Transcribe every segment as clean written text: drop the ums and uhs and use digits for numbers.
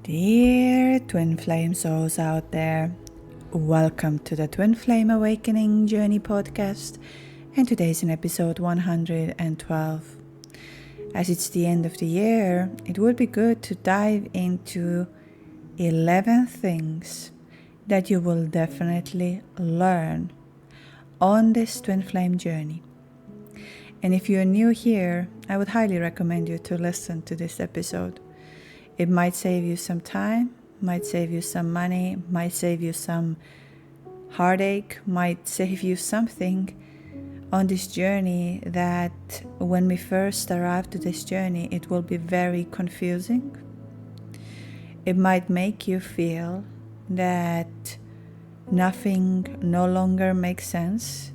Dear Twin Flame souls out there, welcome to the Twin Flame Awakening Journey podcast, and today's in episode 112. As it's the end of the year, it would be good to dive into 11 things that you will definitely learn on this Twin Flame journey. And if you're new here, I would highly recommend you to listen to this episode. It might save you some time, might save you some money, might save you some heartache, might save you something on this journey that when we first arrive to this journey, it will be very confusing. It might make you feel that nothing no longer makes sense.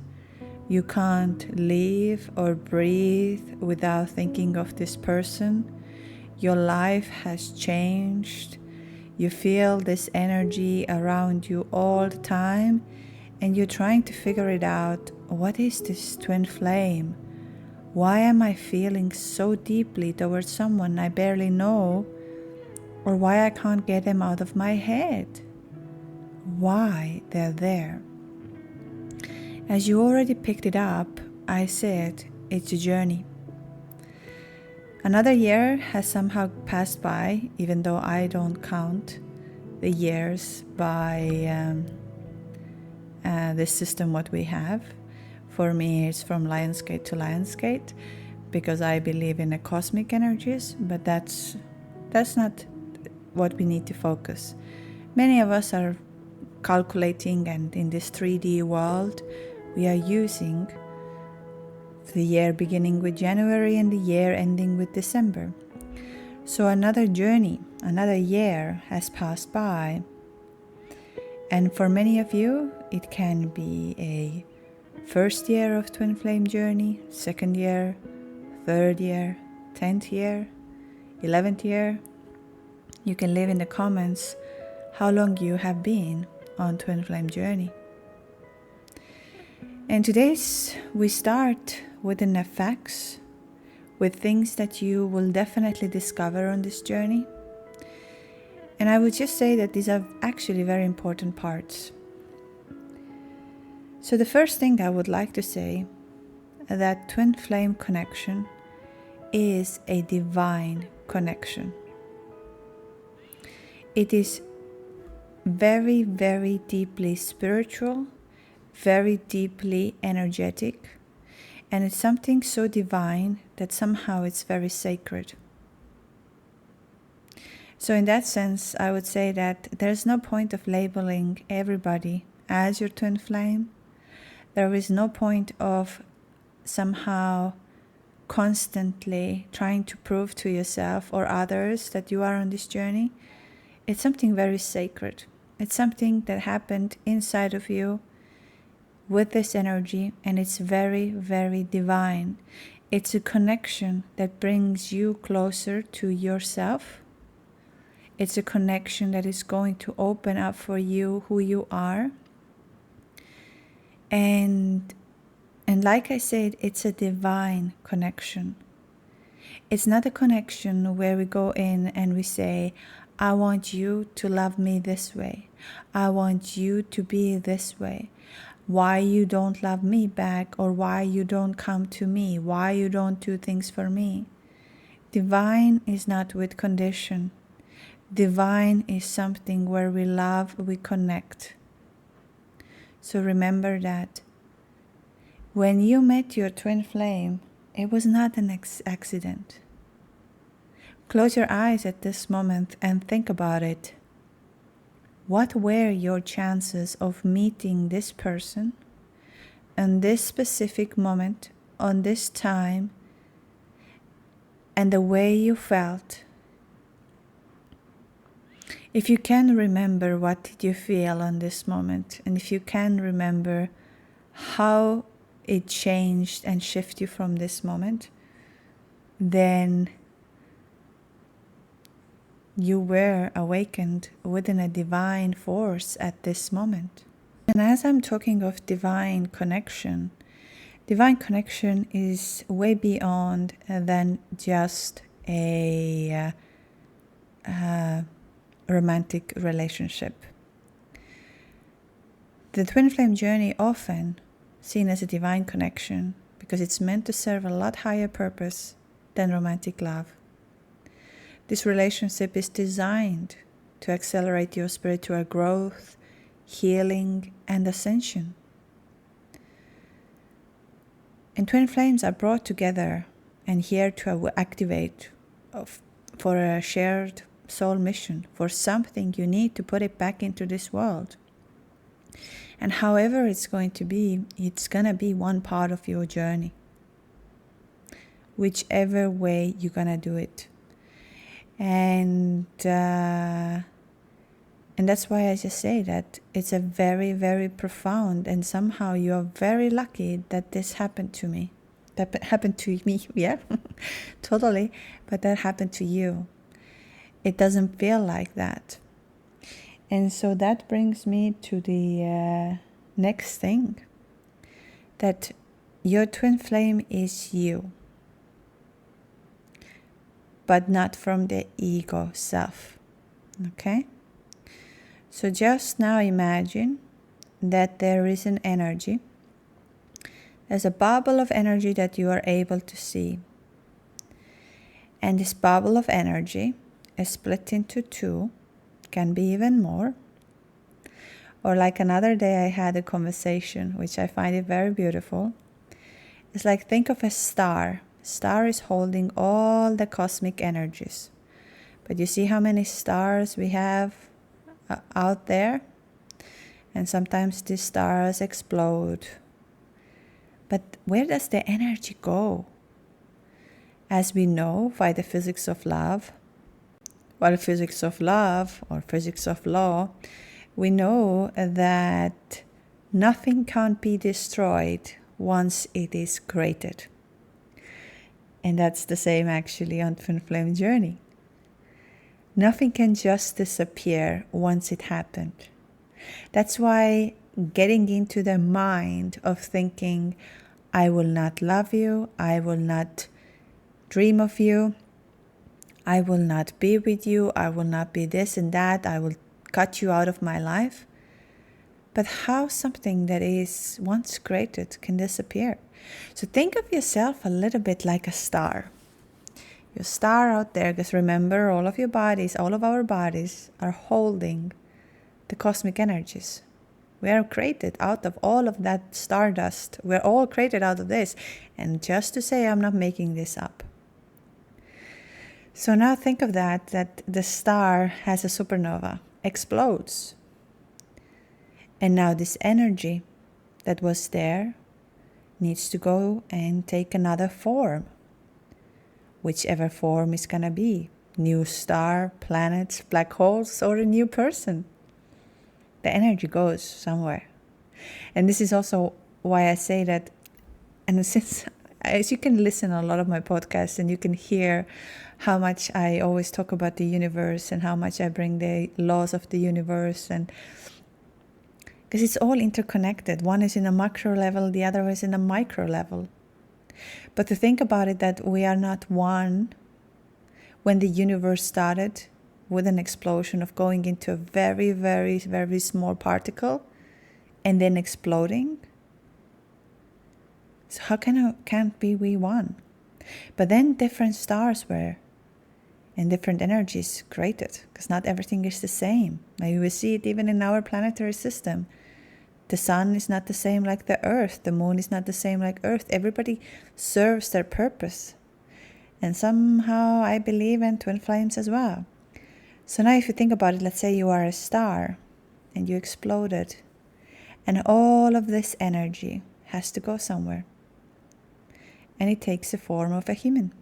You can't live or breathe without thinking of this person. Your life has changed. You feel this energy around you all the time, and you're trying to figure it out. What is this twin flame? Why am I feeling so deeply towards someone I barely know? Or why I can't get them out of my head? Why they're there? As you already picked it up, I said it's a journey. Another year has somehow passed by, even though I don't count the years by this system what we have. For me, it's from Lionsgate to Lionsgate, because I believe in the cosmic energies, but that's not what we need to focus. Many of us are calculating, and in this 3D world, we are using the year beginning with January and the year ending with December. So another journey, another year has passed by. And for many of you, it can be a first year of Twin Flame journey, second year, third year, 10th year, 11th year. You can leave in the comments how long you have been on Twin Flame journey. And today's we start with the effects, with things that you will definitely discover on this journey. And I would just say that these are actually very important parts. So the first thing I would like to say, that twin flame connection is a divine connection. It is very, very deeply spiritual, very deeply energetic, and it's something so divine that somehow it's very sacred. So in that sense, I would say that there's no point of labeling everybody as your twin flame. There is no point of somehow constantly trying to prove to yourself or others that you are on this journey. It's something very sacred. It's something that happened inside of you with this energy, and it's very, very divine. It's a connection that brings you closer to yourself. It's a connection that is going to open up for you who you are. And like I said, it's a divine connection. It's not a connection where we go in and we say, I want you to love me this way. I want you to be this way. Why you don't love me back, or why you don't come to me, why you don't do things for me. Divine is not with condition. Divine is something where we love, we connect. So remember that when you met your twin flame, it was not an accident. Close your eyes at this moment and think about it. What were your chances of meeting this person in this specific moment, on this time, and the way you felt? If you can remember what did you feel on this moment, and if you can remember how it changed and shifted you from this moment, then you were awakened within a divine force at this moment. And as I'm talking of divine connection is way beyond than just a romantic relationship. The twin flame journey often seen as a divine connection because it's meant to serve a lot higher purpose than romantic love. This relationship is designed to accelerate your spiritual growth, healing, and ascension. And twin flames are brought together and here to activate for a shared soul mission, for something you need to put it back into this world. And however it's going to be one part of your journey. Whichever way you're going to do it. And that's why I just say that it's a very, very profound, and somehow you are very lucky that this happened to me. That happened to me, yeah, totally. But that happened to you. It doesn't feel like that. And so that brings me to the next thing. That your twin flame is you. But not from the ego self. Okay? So just now imagine that there is an energy. There's a bubble of energy that you are able to see. And this bubble of energy is split into two, can be even more. Or like another day I had a conversation, which I find it very beautiful. It's like, think of a star. A star is holding all the cosmic energies. But you see how many stars we have out there? And sometimes these stars explode. But where does the energy go? As we know by the physics of love, or physics of love, or physics of law, we know that nothing can't be destroyed once it is created. And that's the same actually on twin flame journey. Nothing can just disappear once it happened. That's why getting into the mind of thinking, I will not love you, I will not dream of you, I will not be with you, I will not be this and that, I will cut you out of my life. But how something that is once created can disappear? So think of yourself a little bit like a star. Your star out there, because remember, all of your bodies, all of our bodies are holding the cosmic energies. We are created out of all of that stardust. We're all created out of this. And just to say, I'm not making this up. So now think of that the star has a supernova, explodes. And now this energy that was there needs to go and take another form. Whichever form is going to be. New star, planets, black holes, or a new person. The energy goes somewhere. And this is also why I say that, and since as you can listen to a lot of my podcasts and you can hear how much I always talk about the universe and how much I bring the laws of the universe, and because it's all interconnected. One is in a macro level, the other is in a micro level. But to think about it, that we are not one. When the universe started with an explosion of going into a very, very, very small particle and then exploding. So how can't be we one? But then different stars were and different energies created, because not everything is the same. Maybe we see it even in our planetary system. The sun is not the same like the earth. The moon is not the same like earth. Everybody serves their purpose. And somehow I believe in twin flames as well. So now if you think about it, let's say you are a star and you exploded. And all of this energy has to go somewhere. And it takes the form of a human.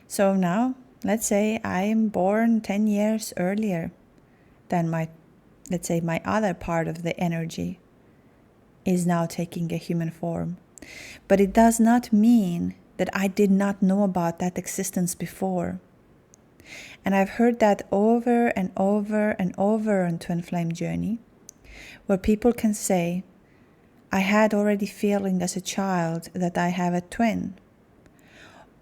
So now, let's say I am born 10 years earlier than my other part of the energy is now taking a human form. But it does not mean that I did not know about that existence before. And I've heard that over and over and over on Twin Flame Journey, where people can say, I had already feeling as a child that I have a twin.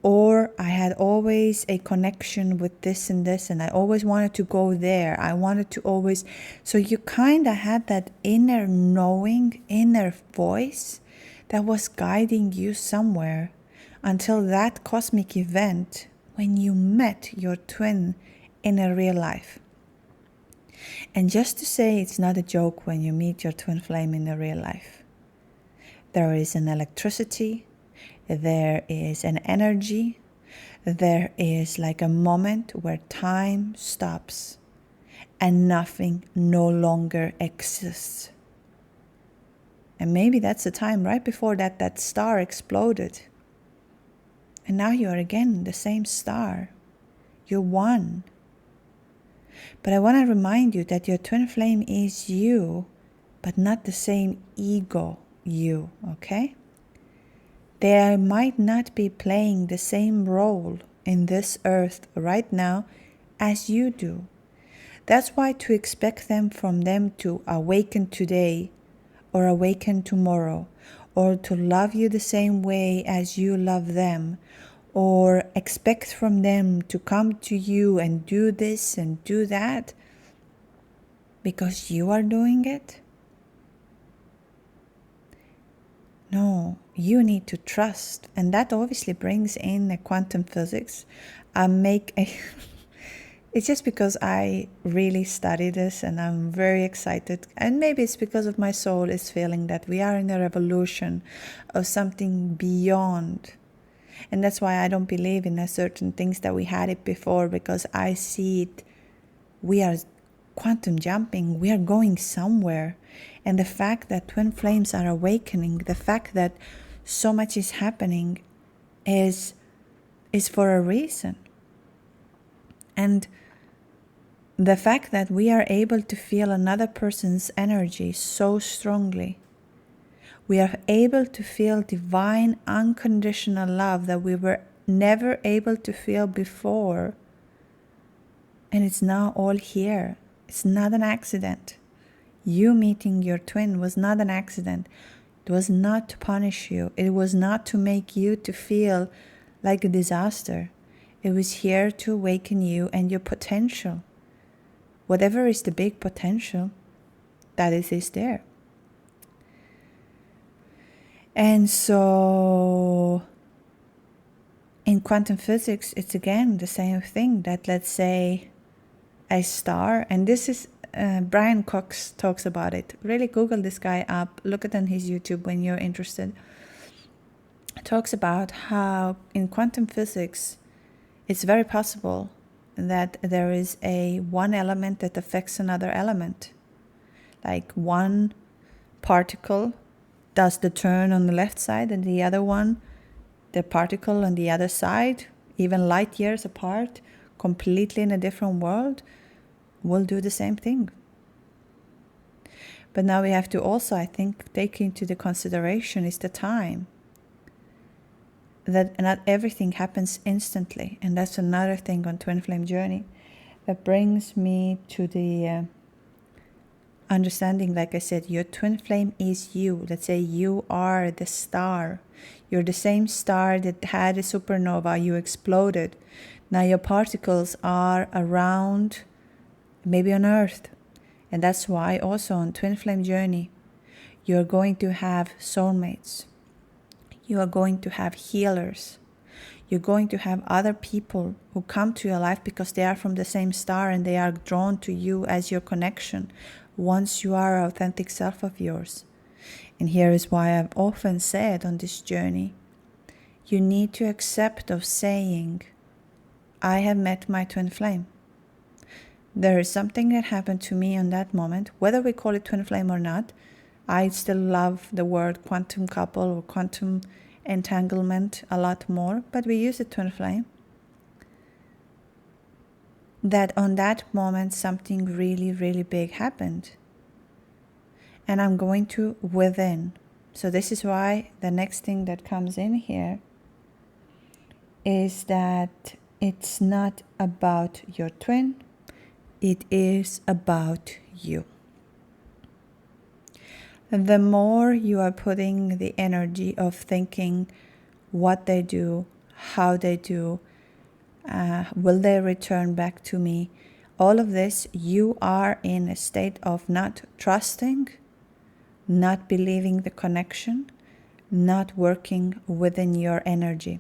Or I had always a connection with this and this, and I always wanted to go there. I wanted to always. So you kind of had that inner knowing, inner voice that was guiding you somewhere until that cosmic event when you met your twin in a real life. And just to say, it's not a joke when you meet your twin flame in a real life. There is an electricity, there is an energy, there is like a moment where time stops and nothing no longer exists. And maybe that's the time right before that star exploded. And now you're again the same star. You're one. But I want to remind you that your twin flame is you, but not the same ego you, okay? They might not be playing the same role in this earth right now as you do. That's why to expect from them to awaken today or awaken tomorrow, or to love you the same way as you love them, or expect from them to come to you and do this and do that because you are doing it. No, you need to trust. And that obviously brings in a quantum physics. It's just because I really study this and I'm very excited. And maybe it's because of my soul is feeling that we are in a revolution of something beyond. And that's why I don't believe in certain things that we had it before, because I see it. We are quantum jumping. We are going somewhere. And the fact that twin flames are awakening, the fact that so much is happening is for a reason. And the fact that we are able to feel another person's energy so strongly, we are able to feel divine unconditional love that we were never able to feel before. And it's now all here. It's not an accident. You meeting your twin was not an accident. It was not to punish you. It was not to make you to feel like a disaster. It was here to awaken you and your potential. Whatever is the big potential, that is there. And so in quantum physics, it's again the same thing, that let's say a star, and this is Brian Cox talks about it. Really Google this guy up, look at on his YouTube when you're interested. Talks about how in quantum physics it's very possible that there is one element that affects another element. Like one particle does the turn on the left side, and the other one, the particle on the other side, even light years apart, completely in a different world, will do the same thing. But now we have to also, I think, take into the consideration is the time. That not everything happens instantly. And that's another thing on Twin Flame Journey that brings me to the understanding, like I said, your twin flame is you. Let's say you are the star. You're the same star that had a supernova, you exploded. Now your particles are around, maybe on Earth. And that's why also on Twin Flame Journey, you're going to have soulmates. You are going to have healers. You're going to have other people who come to your life because they are from the same star and they are drawn to you as your connection once you are an authentic self of yours. And here is why I've often said on this journey, you need to accept of saying, I have met my twin flame. There is something that happened to me on that moment, whether we call it twin flame or not. I still love the word quantum couple or quantum entanglement a lot more, but we use it twin flame. That on that moment something really, really big happened. And I'm going to within. So this is why the next thing that comes in here is that it's not about your twin, it is about you. And the more you are putting the energy of thinking what they do, how they do, will they return back to me? All of this, you are in a state of not trusting, not believing the connection, not working within your energy.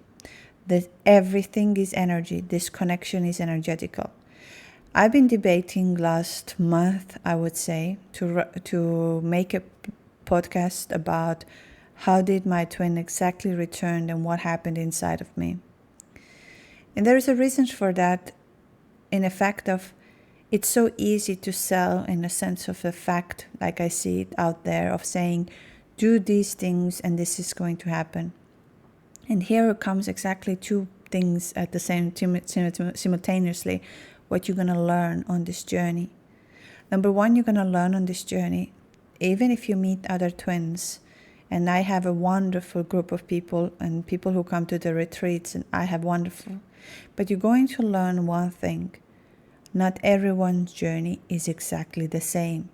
That everything is energy. This connection is energetical. I've been debating last month, I would say, to make a podcast about how did my twin exactly return and what happened inside of me. And there is a reason for that, in a fact of it's so easy to sell in a sense of a fact, like I see it out there, of saying, do these things and this is going to happen. And here comes exactly two things at the same simultaneously, what you're going to learn on this journey. Number one, you're going to learn on this journey, even if you meet other twins. And I have a wonderful group of people and people who come to the retreats, and I have wonderful. But you're going to learn one thing. Not everyone's journey is exactly the same.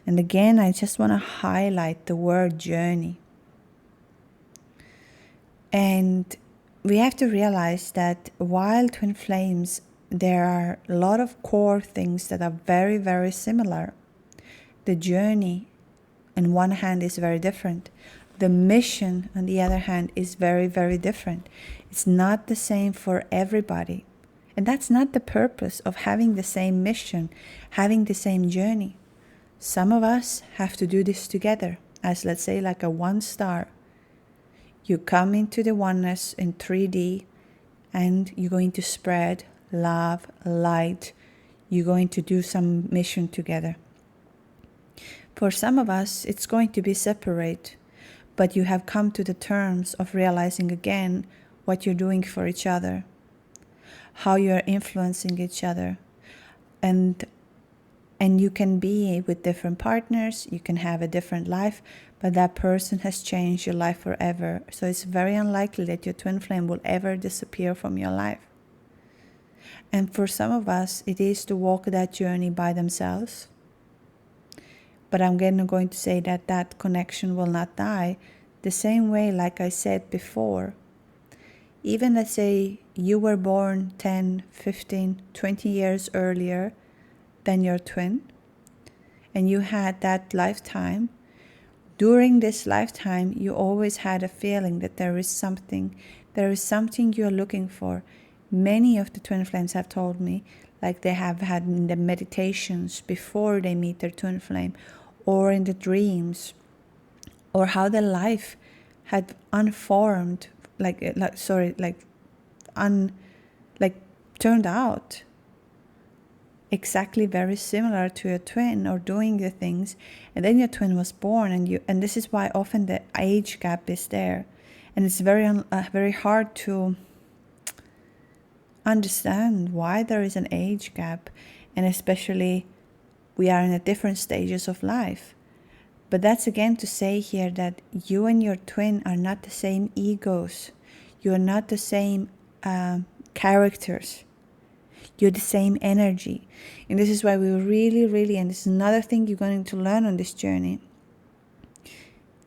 And again, I just want to highlight the word journey. And we have to realize that while twin flames, there are a lot of core things that are very, very similar. The journey, on one hand, is very different. The mission, on the other hand, is very, very different. It's not the same for everybody. And that's not the purpose of having the same mission, having the same journey. Some of us have to do this together, as let's say like a one star. You come into the oneness in 3D and you're going to spread love, light. You're going to do some mission together. For some of us, it's going to be separate, but you have come to the terms of realizing again what you're doing for each other, how you're influencing each other. And you can be with different partners, you can have a different life, but that person has changed your life forever. So it's very unlikely that your twin flame will ever disappear from your life. And for some of us, it is to walk that journey by themselves. But I'm going to say that that connection will not die. The same way, like I said before, even let's say you were born 10, 15, 20 years earlier than your twin, and you had that lifetime. During this lifetime, you always had a feeling that there is something you're looking for. Many of the twin flames have told me, like they have had in the meditations before they meet their twin flame, or in the dreams, or how their life had unformed, turned out exactly very similar to your twin, or doing the things, and then your twin was born, and this is why often the age gap is there, and it's very hard to understand why there is an age gap, and especially we are in a different stages of life. But that's again to say here that you and your twin are not the same egos. You are not the same characters. You're the same energy. And this is why we really, and this is another thing you're going to learn on this journey.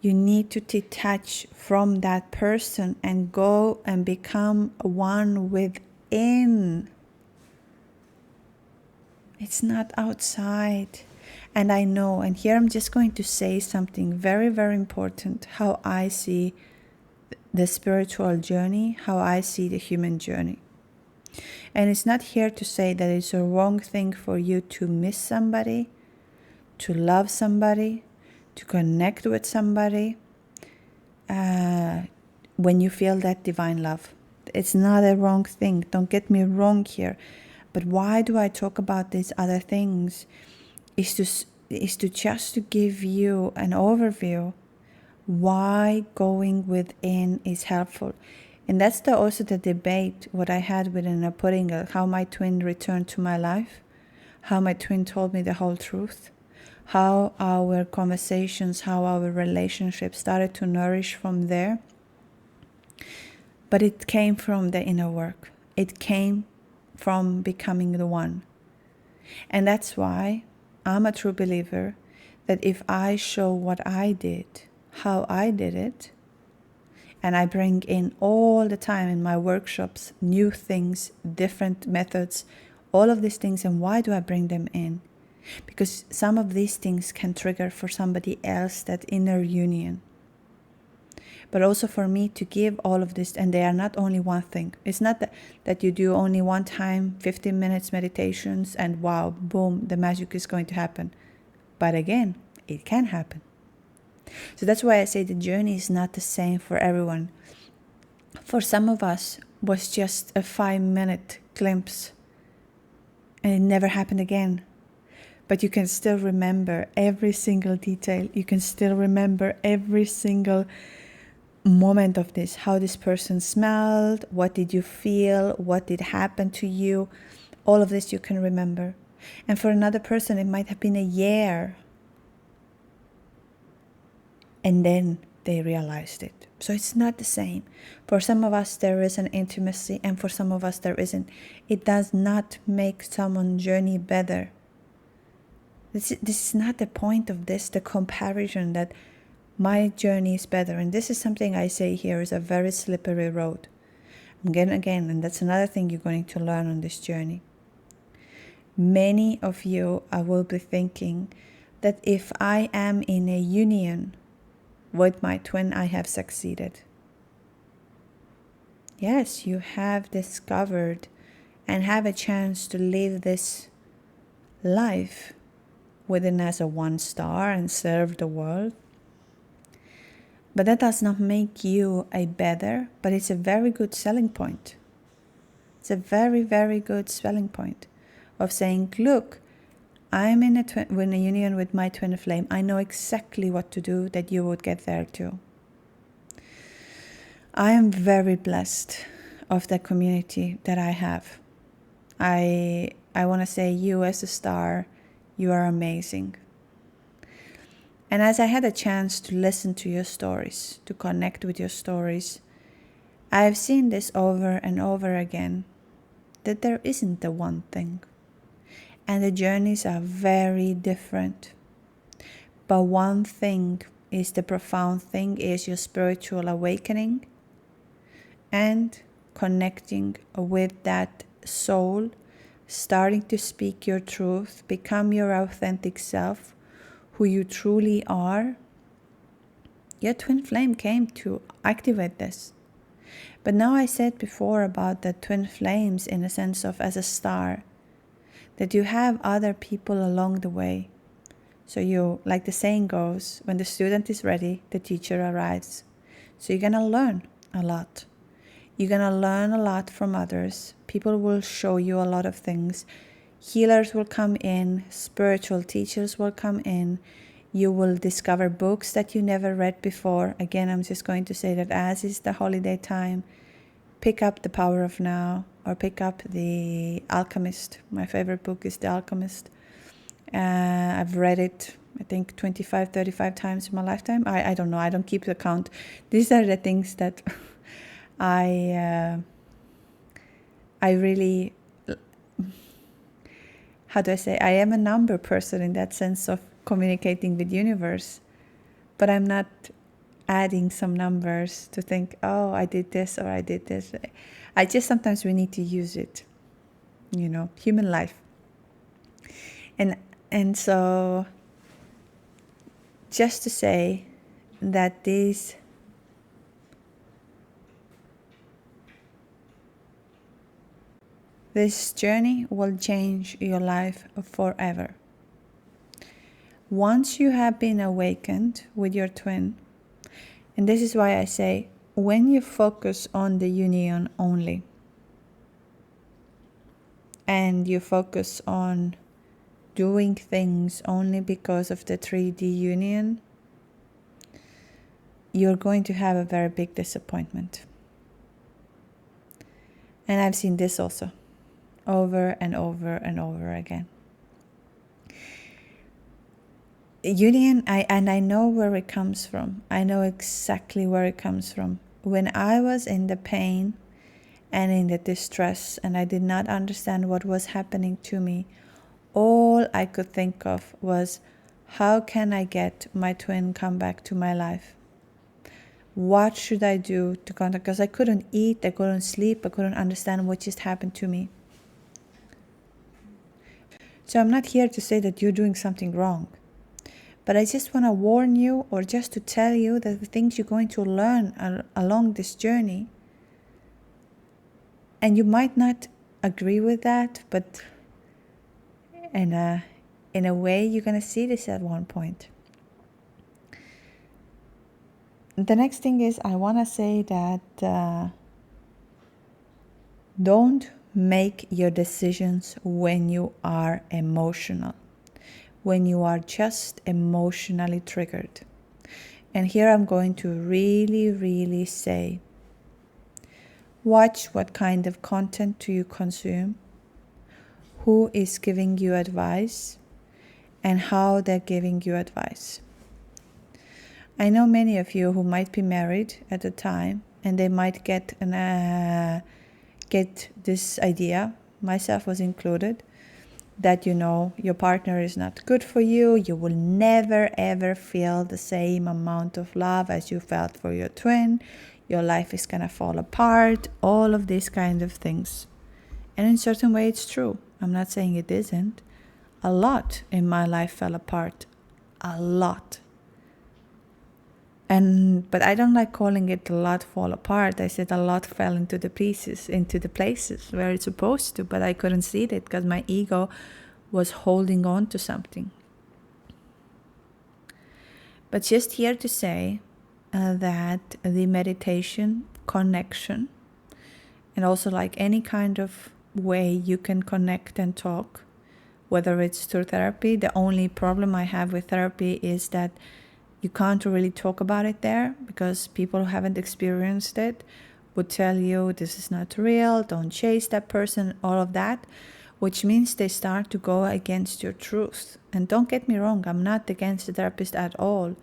You need to detach from that person and go and become one within. It's not outside. And I know, and here I'm just going to say something very, very important, how I see the spiritual journey, how I see the human journey. And it's not here to say that it's a wrong thing for you to miss somebody, to love somebody, to connect with somebody, when you feel that divine love. It's not a wrong thing. Don't get me wrong here. But why do I talk about these other things? Is to just to give you an overview why going within is helpful. And that's also the debate what I had within a pudding, how my twin returned to my life, how my twin told me the whole truth, how our conversations, how our relationship started to nourish from there. But it came from the inner work. It came from becoming the one. And that's why I'm a true believer that if I show what I did, how I did it, And I bring in all the time in my workshops new things, different methods, all of these things. And why do I bring them in? Because some of these things can trigger for somebody else that inner union. But also for me to give all of this, and they are not only one thing. It's not that you do only one time, 15 minutes meditations, and wow, boom, the magic is going to happen. But again, it can happen. So that's why I say the journey is not the same for everyone. For some of us, was just a 5-minute glimpse, and it never happened again. But you can still remember every single detail. You can still remember every single moment of this, how this person smelled, what did you feel, what did happen to you. All of this you can remember. And for another person, it might have been a year. And then they realized it. So it's not the same. For some of us, there is an intimacy, and for some of us, there isn't. It does not make someone's journey better. This is not the point of this, the comparison that my journey is better. And this is something I say here is a very slippery road. Again, and that's another thing you're going to learn on this journey. Many of you will be thinking that if I am in a union with my twin, I have succeeded. Yes, you have discovered and have a chance to live this life within as a 1 star and serve the world. But that does not make you a better, but it's a very good selling point. It's a very, very good selling point of saying, look, I'm in a union with my twin flame. I know exactly what to do that you would get there too. I am very blessed of the community that I have. I want to say you as a star, you are amazing. And as I had a chance to listen to your stories, to connect with your stories, I've seen this over and over again, that there isn't the one thing. And the journeys are very different. But one thing is the profound thing, is your spiritual awakening and connecting with that soul, starting to speak your truth, become your authentic self, who you truly are. Your twin flame came to activate this. But now I said before about the twin flames in a sense of as a star, that you have other people along the way. So you, like the saying goes, when the student is ready, the teacher arrives. So you're going to learn a lot. You're going to learn a lot from others. People will show you a lot of things. Healers will come in, spiritual teachers will come in. You will discover books that you never read before. Again, I'm just going to say that as is the holiday time, pick up The Power of Now or pick up The Alchemist. My favorite book is The Alchemist. I've read it, I think, 25, 35 times in my lifetime. I don't know. I don't keep the count. These are the things that I really... How do I say? I am a number person in that sense of communicating with universe, but I'm not adding some numbers to think, oh, I did this or I did this. I just sometimes we need to use it, human life. And so just to say that this journey will change your life forever. Once you have been awakened with your twin, and this is why I say, when you focus on the union only, and you focus on doing things only because of the 3D union, you're going to have a very big disappointment. And I've seen this also over and over and over again. Union, I know where it comes from. I know exactly where it comes from. When I was in the pain and in the distress and I did not understand what was happening to me, all I could think of was, how can I get my twin come back to my life? What should I do to contact? Because I couldn't eat, I couldn't sleep, I couldn't understand what just happened to me. So I'm not here to say that you're doing something wrong. But I just want to warn you, or just to tell you that the things you're going to learn along this journey, and you might not agree with that, but in a way you're going to see this at one point. The next thing is, I want to say that don't make your decisions when you are emotional, when you are just emotionally triggered. And here I'm going to really say, watch what kind of content do you consume, who is giving you advice, and how they're giving you advice. I know many of you who might be married at the time, and they might get this idea, myself was included, that your partner is not good for you. You will never ever feel the same amount of love as you felt for your twin. Your life is gonna fall apart, all of these kind of things. And in a certain way it's true. I'm not saying it isn't. A lot in my life fell apart. A lot. But I don't like calling it a lot fall apart. I said a lot fell into the places where it's supposed to, but I couldn't see it because my ego was holding on to something. But just here to say that the meditation connection, and also like any kind of way you can connect and talk, whether it's through therapy. The only problem I have with therapy is that you can't really talk about it there, because people who haven't experienced it would tell you this is not real, don't chase that person, all of that, which means they start to go against your truth. And don't get me wrong, I'm not against the therapist at all.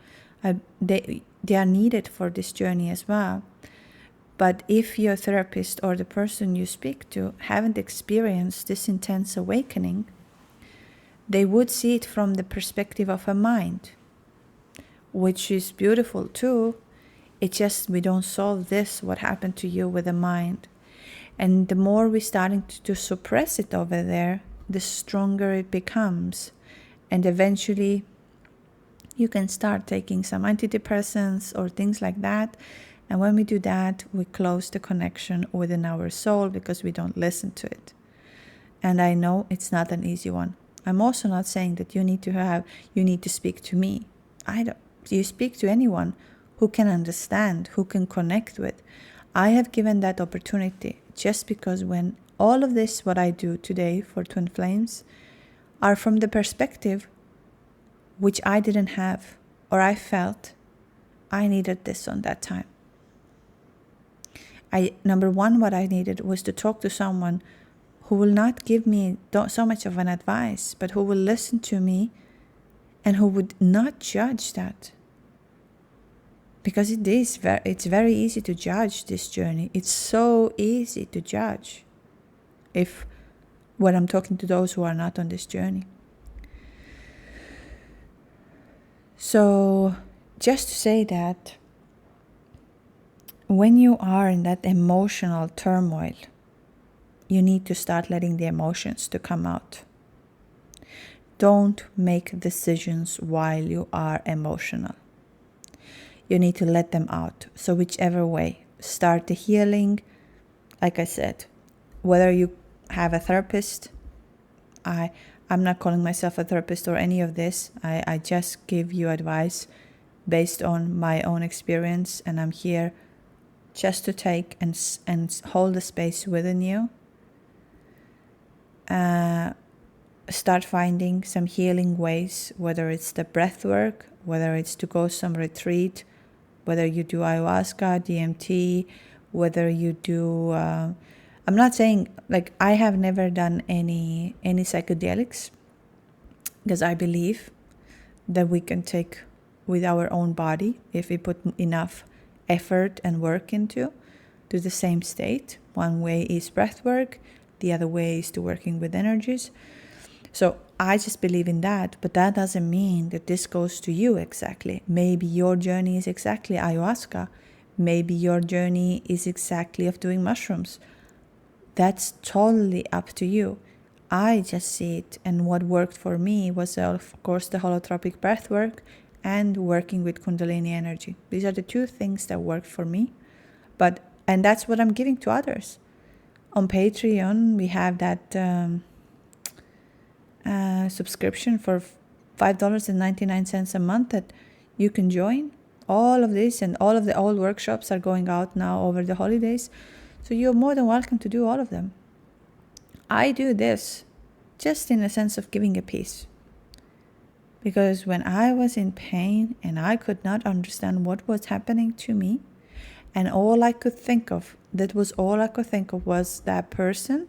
They are needed for this journey as well. But if your therapist or the person you speak to haven't experienced this intense awakening, they would see it from the perspective of a mind, which is beautiful too. It's just we don't solve this, what happened to you, with the mind. And the more we're starting to suppress it over there, the stronger it becomes. And eventually you can start taking some antidepressants or things like that. And when we do that, we close the connection within our soul because we don't listen to it. And I know it's not an easy one. I'm also not saying that you need to speak to me. You speak to anyone who can understand, who can connect with. I have given that opportunity just because when all of this, what I do today for Twin Flames, are from the perspective which I didn't have, or I felt I needed this on that time. Number one, what I needed was to talk to someone who will not give me so much of an advice, but who will listen to me and who would not judge that. Because it's very easy to judge this journey. It's so easy to judge when I'm talking to those who are not on this journey. So just to say that when you are in that emotional turmoil, you need to start letting the emotions to come out. Don't make decisions while you are emotional. You need to let them out. So whichever way, start the healing. Like I said, whether you have a therapist, I'm not calling myself a therapist or any of this. I just give you advice based on my own experience, and I'm here just to take and hold the space within you. Start finding some healing ways, whether it's the breath work, whether it's to go some retreat, whether you do ayahuasca, DMT, whether you do, I'm not saying, like, I have never done any psychedelics, because I believe that we can take with our own body if we put enough effort and work into to the same state. One way is breath work, the other way is to working with energies. So I just believe in that, but that doesn't mean that this goes to you exactly. Maybe your journey is exactly ayahuasca. Maybe your journey is exactly of doing mushrooms. That's totally up to you. I just see it, and what worked for me was, of course, the holotropic breath work and working with Kundalini energy. These are the two things that worked for me, and that's what I'm giving to others. On Patreon, we have that subscription for $5.99 a month that you can join. All of this and all of the old workshops are going out now over the holidays, so you're more than welcome to do all of them. I do this just in a sense of giving a piece, because when I was in pain and I could not understand what was happening to me, and all I could think of was that person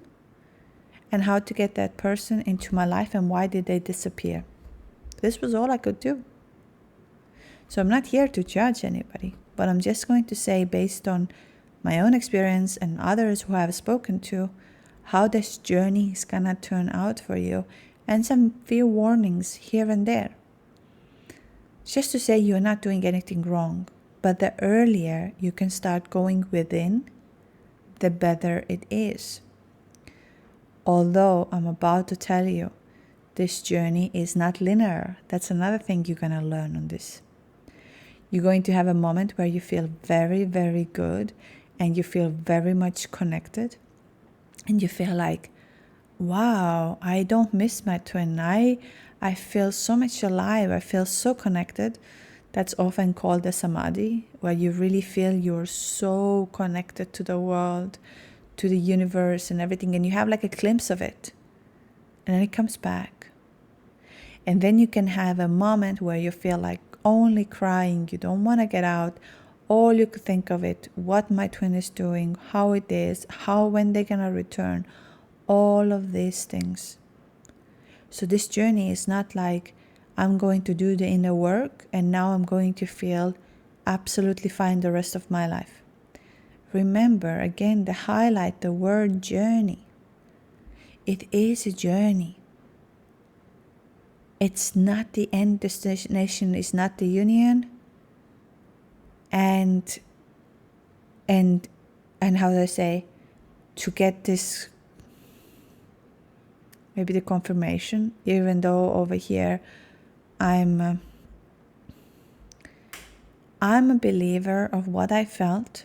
and how to get that person into my life and why did they disappear. This was all I could do. So I'm not here to judge anybody, but I'm just going to say, based on my own experience and others who I have spoken to, how this journey is gonna turn out for you, and some few warnings here and there. Just to say you're not doing anything wrong, but the earlier you can start going within, the better it is. Although I'm about to tell you, this journey is not linear. That's another thing you're gonna learn on this. You're going to have a moment where you feel very, very good, and you feel very much connected, and you feel like, wow, I don't miss my twin. I feel so much alive. I feel so connected. That's often called the samadhi, where you really feel you're so connected to the world, to the universe and everything, and you have like a glimpse of it, and then it comes back. And then you can have a moment where you feel like only crying. You don't want to get out. All you could think of it, what my twin is doing, how it is, when they're gonna return, all of these things. So this journey is not like I'm going to do the inner work and now I'm going to feel absolutely fine the rest of my life. Remember, again, the word journey. It is a journey. It's not the end destination, it's not the union. And how do I say, to get this, maybe the confirmation, even though over here I'm a believer of what I felt.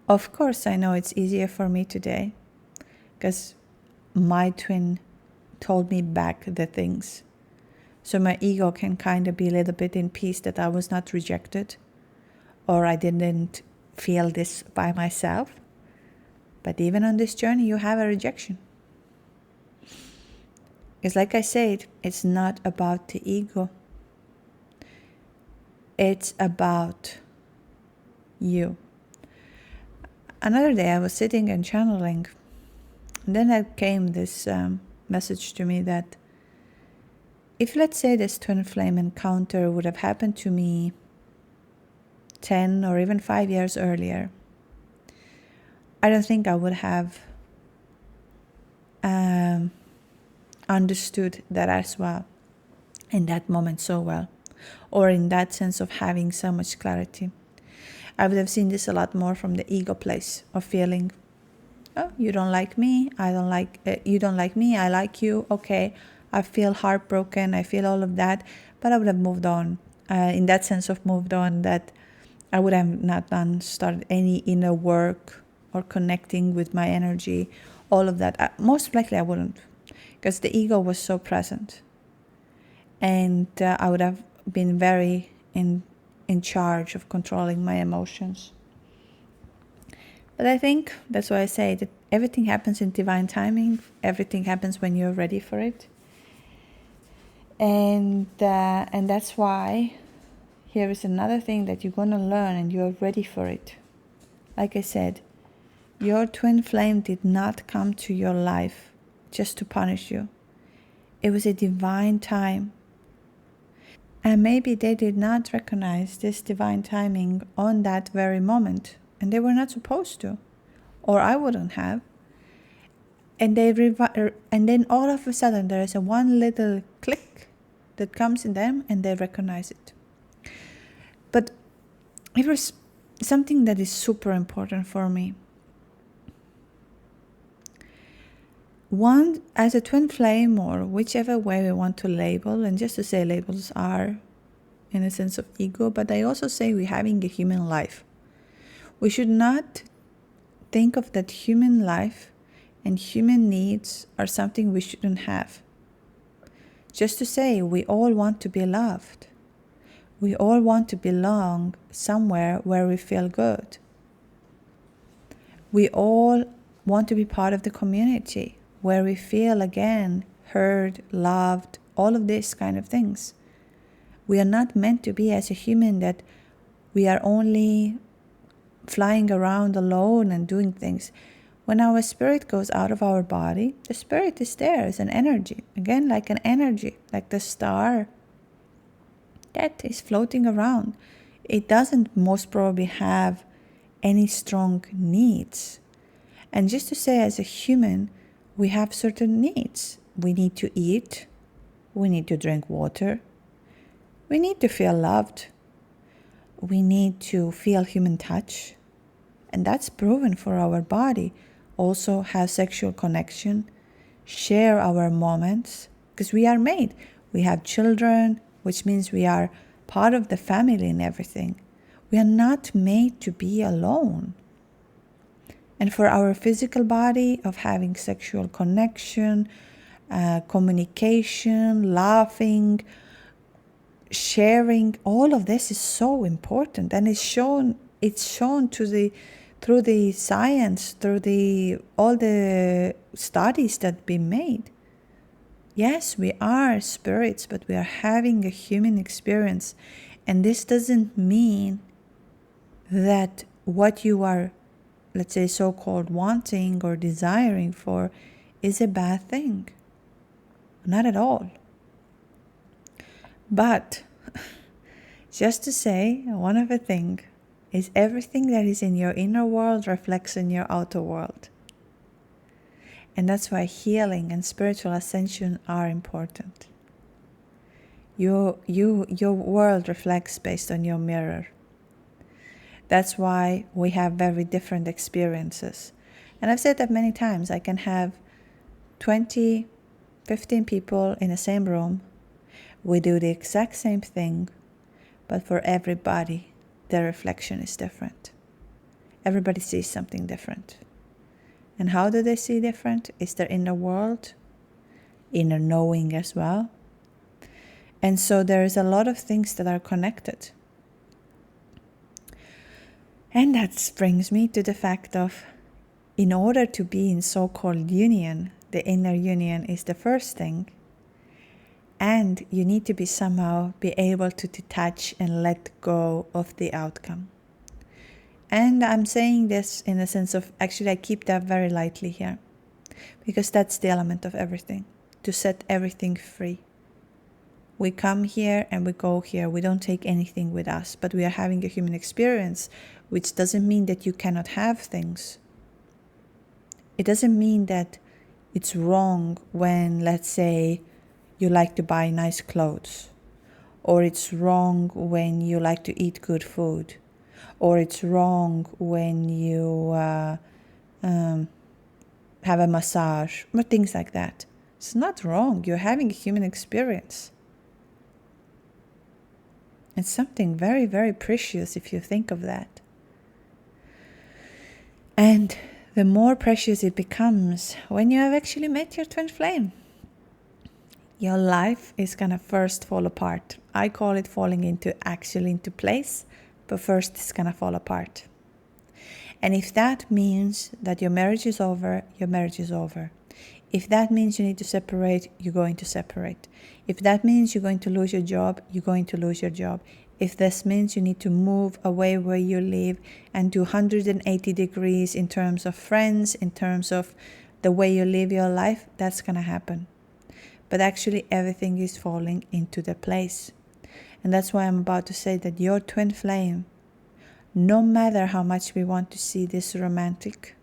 Of course, I know it's easier for me today because my twin told me back the things. So my ego can kind of be a little bit in peace that I was not rejected, or I didn't feel this by myself. But even on this journey, you have a rejection. Because like I said, it's not about the ego. It's about you. Another day I was sitting and channeling, and then there came this message to me that if, let's say, this twin flame encounter would have happened to me 10 or even 5 years earlier, I don't think I would have understood that as well, in that moment so well, or in that sense of having so much clarity. I would have seen this a lot more from the ego place of feeling, oh, you don't like me, you don't like me, I like you, okay, I feel heartbroken, I feel all of that, but I would have moved on, in that sense of moved on, that I would have not started any inner work or connecting with my energy, all of that. Most likely I wouldn't, because the ego was so present. And I would have been very in charge of controlling my emotions. But I think that's why I say that everything happens in divine timing. Everything happens when you're ready for it. And that's why here is another thing that you're going to learn, and you're ready for it. Like I said, your twin flame did not come to your life just to punish you. It was a divine time. And maybe they did not recognize this divine timing on that very moment, and they were not supposed to, or I wouldn't have. And and then all of a sudden there is a one little click that comes in them, and they recognize it. But it was something that is super important for me. One, as a twin flame, or whichever way we want to label, and just to say labels are in a sense of ego, but I also say we're having a human life. We should not think of that human life and human needs are something we shouldn't have. Just to say, we all want to be loved. We all want to belong somewhere where we feel good. We all want to be part of the community where we feel again heard, loved, all of these kind of things. We are not meant to be as a human that we are only flying around alone and doing things. When our spirit goes out of our body, the spirit is there as an energy. Again, like an energy, like the star that is floating around. It doesn't most probably have any strong needs. And just to say, as a human, we have certain needs. We need to eat. We need to drink water. We need to feel loved. We need to feel human touch. And that's proven for our body. Also have sexual connection. Share our moments. Because we are made. We have children, which means we are part of the family and everything. We are not made to be alone. And for our physical body, of having sexual connection, communication, laughing, sharing, all of this is so important, and it's shown through the science, through all the studies that have been made. Yes, we are spirits, but we are having a human experience, and this doesn't mean that what you are, let's say, so-called wanting or desiring for is a bad thing. Not at all. But just to say, one of the things is everything that is in your inner world reflects in your outer world. And that's why healing and spiritual ascension are important. Your world reflects based on your mirror. That's why we have very different experiences. And I've said that many times. I can have 20, 15 people in the same room. We do the exact same thing, but for everybody, their reflection is different. Everybody sees something different. And how do they see different? It's their inner world, inner knowing as well. And so there is a lot of things that are connected. And that brings me to the fact of, in order to be in so-called union, the inner union is the first thing. And you need to somehow be able to detach and let go of the outcome. And I'm saying this in the sense of, actually I keep that very lightly here, because that's the element of everything, to set everything free. We come here and we go here. We don't take anything with us, but we are having a human experience, which doesn't mean that you cannot have things. It doesn't mean that it's wrong when, let's say, you like to buy nice clothes, or it's wrong when you like to eat good food, or it's wrong when you have a massage, or things like that. It's not wrong. You're having a human experience. It's something very, very precious if you think of that. And the more precious it becomes when you have actually met your twin flame. Your life is going to first fall apart. I call it falling into place, but first it's going to fall apart. And if that means that your marriage is over, your marriage is over. If that means you need to separate, you're going to separate. If that means you're going to lose your job, you're going to lose your job. If this means you need to move away where you live and do 180 degrees in terms of friends, in terms of the way you live your life, that's going to happen. But actually everything is falling into the place. And that's why I'm about to say that your twin flame, no matter how much we want to see this romantic,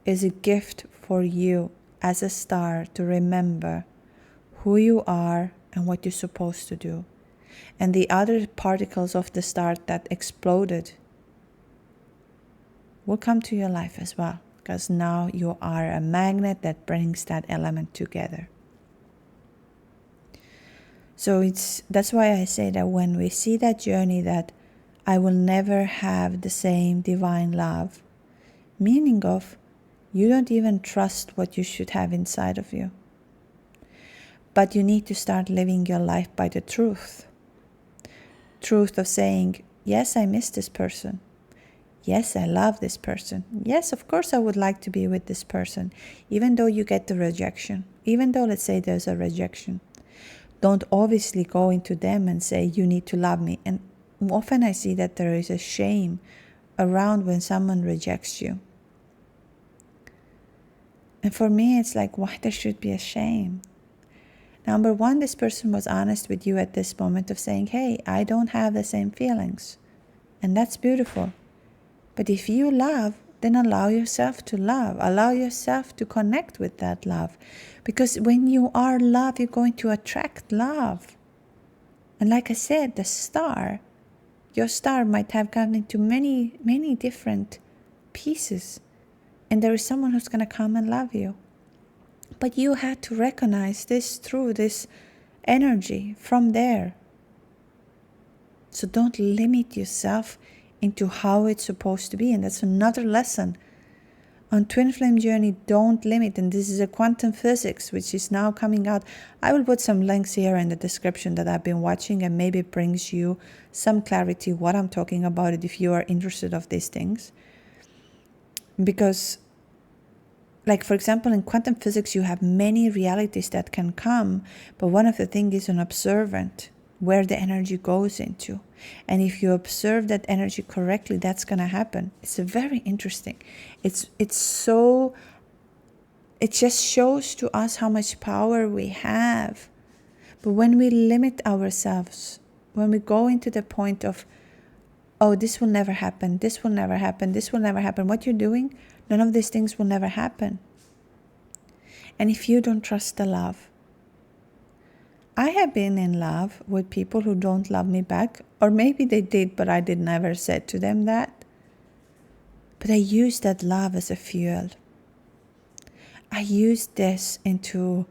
is a gift for you as a star to remember who you are and what you're supposed to do. And the other particles of the star that exploded will come to your life as well, because now you are a magnet that brings that element together. So that's why I say that when we see that journey, that I will never have the same divine love, meaning of you don't even trust what you should have inside of you. But you need to start living your life by the truth. Truth of saying, yes, I miss this person. Yes, I love this person. Yes, of course I would like to be with this person, even though you get the rejection. Even though, let's say, there's a rejection. Don't obviously go into them and say, you need to love me. And often I see that there is a shame around when someone rejects you. And for me, it's like, why there should be a shame? Number one, this person was honest with you at this moment of saying, hey, I don't have the same feelings. And that's beautiful. But if you love, then allow yourself to love. Allow yourself to connect with that love. Because when you are love, you're going to attract love. And like I said, your star might have gone into many, many different pieces. And there is someone who's going to come and love you. But you had to recognize this through this energy from there. So don't limit yourself into how it's supposed to be. And that's another lesson. On Twin Flame Journey, don't limit. And this is a quantum physics, which is now coming out. I will put some links here in the description that I've been watching, and maybe it brings you some clarity what I'm talking about it if you are interested of these things. Because, like, for example, in quantum physics, you have many realities that can come. But one of the things is an observant, where the energy goes into. And if you observe that energy correctly, that's going to happen. It's very interesting. It just shows to us how much power we have. But when we limit ourselves, when we go into the point of, oh, this will never happen, this will never happen, this will never happen, what you're doing, none of these things will never happen. And if you don't trust the love, I have been in love with people who don't love me back, or maybe they did, but I did never said to them that. But I used that love as a fuel. I used this into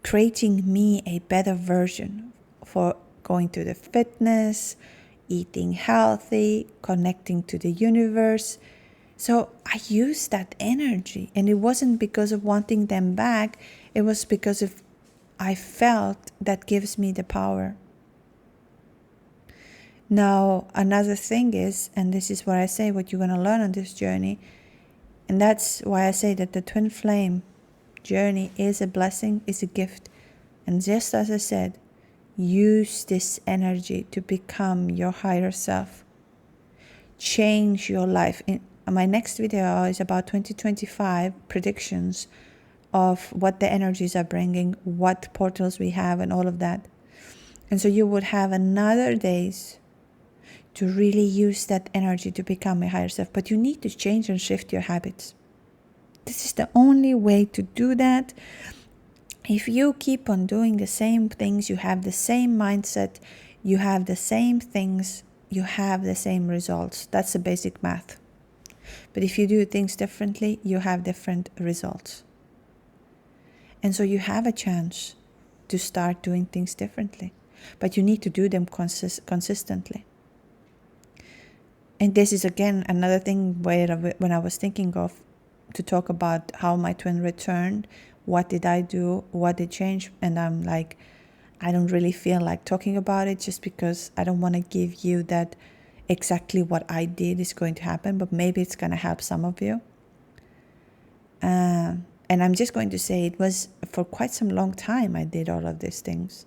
creating me a better version for going to the fitness, eating healthy, connecting to the universe. So I used that energy, and it wasn't because of wanting them back. It was because of I felt that gives me the power. Now, another thing is, and this is what I say, what you're going to learn on this journey, and that's why I say that the twin flame journey is a blessing, is a gift. And just as I said, use this energy to become your higher self. Change your life. In my next video is about 2025 predictions of what the energies are bringing, what portals we have, and all of that. And so you would have another days to really use that energy to become a higher self. But you need to change and shift your habits. This is the only way to do that. If you keep on doing the same things, you have the same mindset, you have the same things, you have the same results. That's the basic math. But if you do things differently, you have different results. And so you have a chance to start doing things differently. But you need to do them consistently. And this is, again, another thing when I was thinking of to talk about how my twin returned, what did I do, what did change, and I'm like, I don't really feel like talking about it just because I don't want to give you that exactly what I did is going to happen, but maybe it's going to help some of you. And I'm just going to say it was for quite some long time I did all of these things.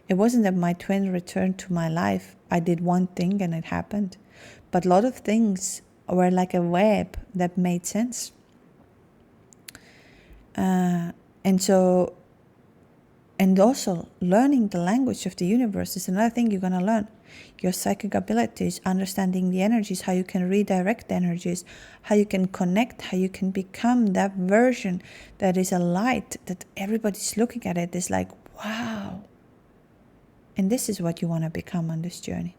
It wasn't that my twin returned to my life. I did one thing and it happened. But a lot of things were like a web that made sense. And also learning the language of the universe is another thing you're going to learn. Your psychic abilities, understanding the energies, how you can redirect the energies, how you can connect, how you can become that version that is a light that everybody's looking at it is like, wow. And this is what you want to become on this journey.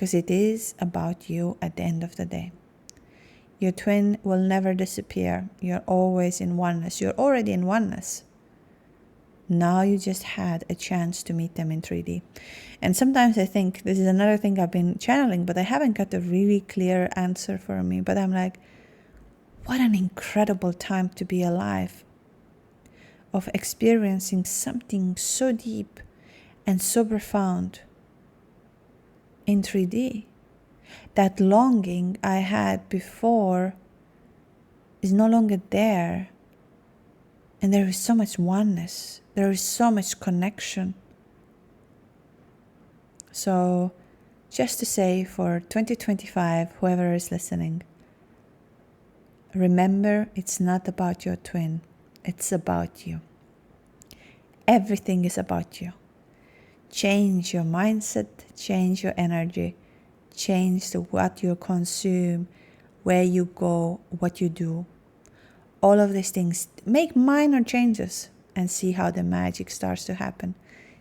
because it is about you at the end of the day. Your twin will never disappear. You're always in oneness. You're already in oneness. Now you just had a chance to meet them in 3D. And sometimes I think this is another thing I've been channeling, but I haven't got a really clear answer for me. But I'm like, what an incredible time to be alive, of experiencing something so deep and so profound in 3D. That longing I had before is no longer there. And there is so much oneness. There is so much connection. So just to say for 2025, whoever is listening, remember, it's not about your twin. It's about you. Everything is about you. Change your mindset, change your energy, change what you consume, where you go, what you do. All of these things, make minor changes and see how the magic starts to happen.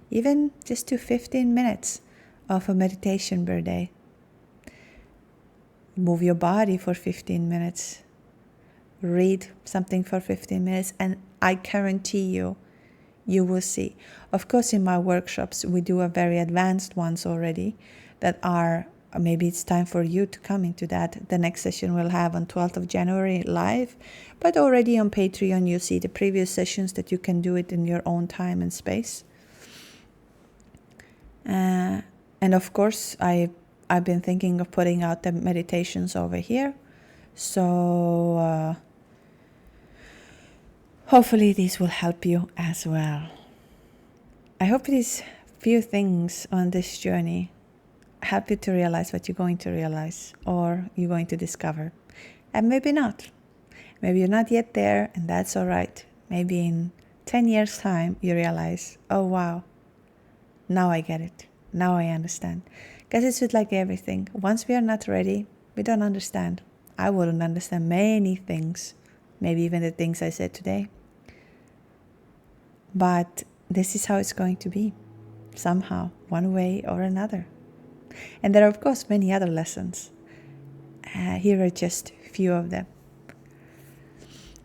Even just to 15 minutes of a meditation per day. Move your body for 15 minutes. Read something for 15 minutes, and I guarantee you, you will see. Of course, in my workshops, we do a very advanced ones already that are, maybe it's time for you to come into that. The next session we'll have on 12th of January live, but already on Patreon, you see the previous sessions that you can do it in your own time and space. And of course, I've been thinking of putting out the meditations over here. So hopefully these will help you as well. I hope these few things on this journey help you to realize what you're going to realize or you're going to discover. And maybe not. Maybe you're not yet there, and that's all right. Maybe in 10 years' time, you realize, oh wow, now I get it. Now I understand. Because it's with like everything. Once we are not ready, we don't understand. I wouldn't understand many things. Maybe even the things I said today. But this is how it's going to be. Somehow, one way or another. And there are, of course, many other lessons. Here are just a few of them.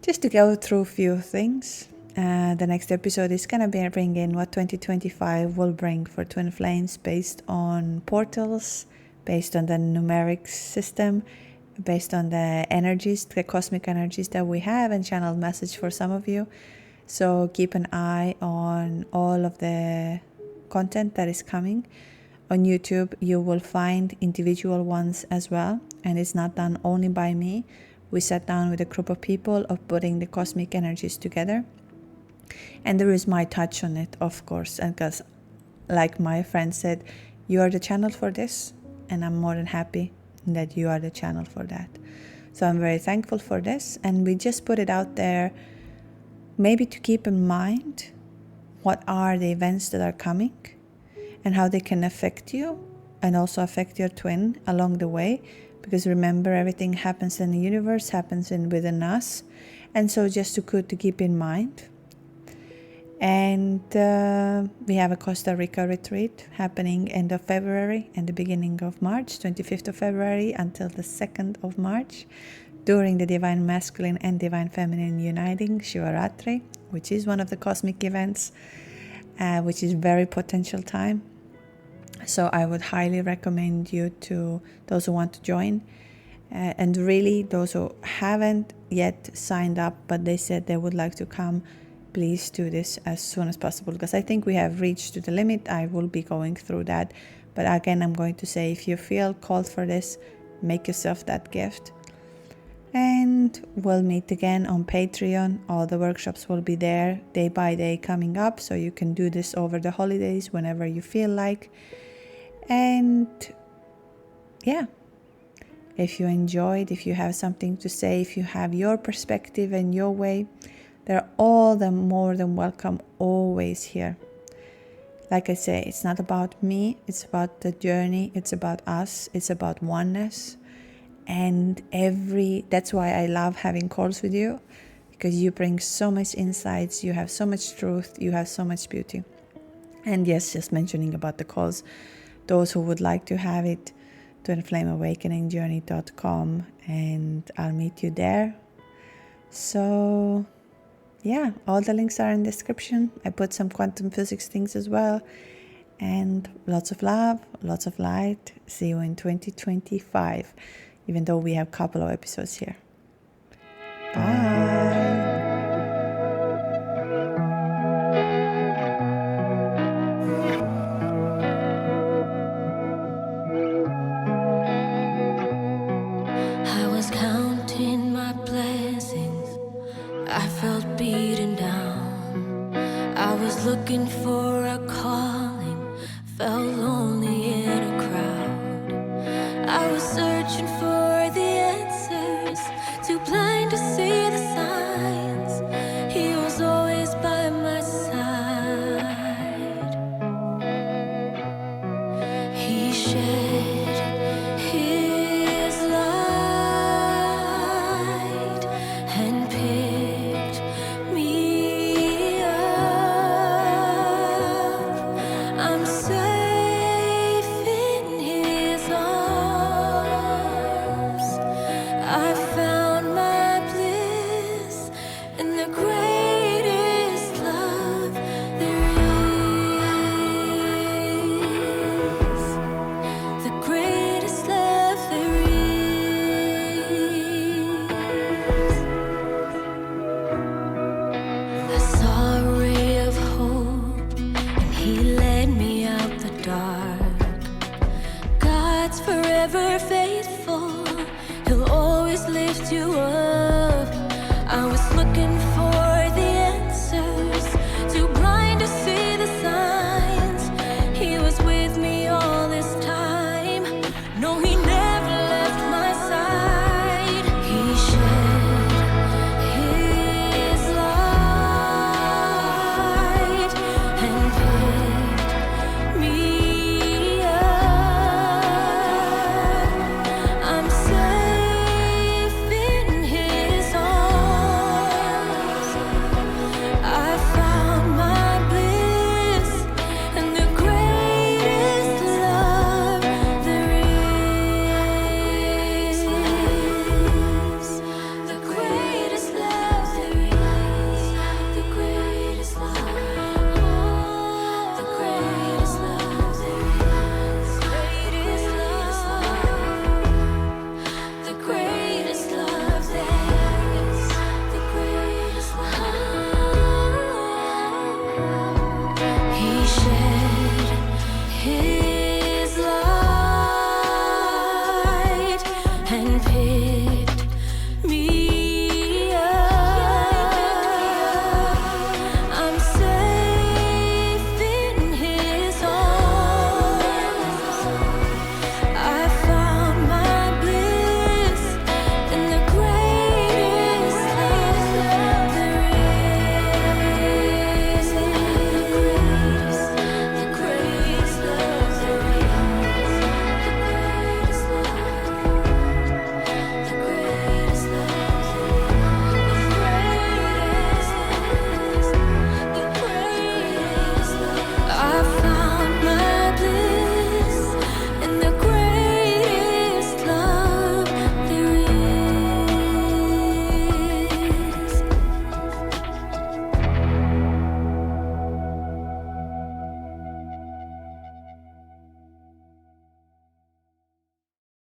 Just to go through a few things. The next episode is going to be bringing what 2025 will bring for Twin Flames based on portals, based on the numeric system, based on the energies, the cosmic energies that we have, and channeled message for some of you. So keep an eye on all of the content that is coming. On YouTube, you will find individual ones as well. And it's not done only by me. We sat down with a group of people of putting the cosmic energies together. And there is my touch on it, of course. And because, like my friend said, you are the channel for this. And I'm more than happy that you are the channel for that. So I'm very thankful for this. And we just put it out there, maybe to keep in mind what are the events that are coming and how they can affect you and also affect your twin along the way. Because remember, everything happens in the universe, happens within us. And so just to keep in mind. And we have a Costa Rica retreat happening end of February and the beginning of March, 25th of February until the 2nd of March, during the Divine Masculine and Divine Feminine Uniting Shivaratri, which is one of the cosmic events, which is very potential time. So I would highly recommend you to those who want to join. And really, those who haven't yet signed up, but they said they would like to come, please do this as soon as possible, because I think we have reached to the limit. I will be going through that. But again, I'm going to say, if you feel called for this, make yourself that gift. And we'll meet again on Patreon. All the workshops will be there day by day coming up, so you can do this over the holidays whenever you feel like. And yeah, if you enjoyed, if you have something to say, if you have your perspective and your way, they're all the more than welcome always here. Like I say, it's not about me, it's about the journey, it's about us, it's about oneness. And that's why I love having calls with you, because you bring so much insights, you have so much truth, you have so much beauty. And yes, just mentioning about the calls, those who would like to have it, twinflameawakeningjourney.com, and I'll meet you there. So yeah, all the links are in the description. I put some quantum physics things as well. And lots of love, lots of light. See you in 2025, even though we have a couple of episodes here. Bye. I was counting my blessings, I felt beaten down. I was looking for a calling, felt lonely.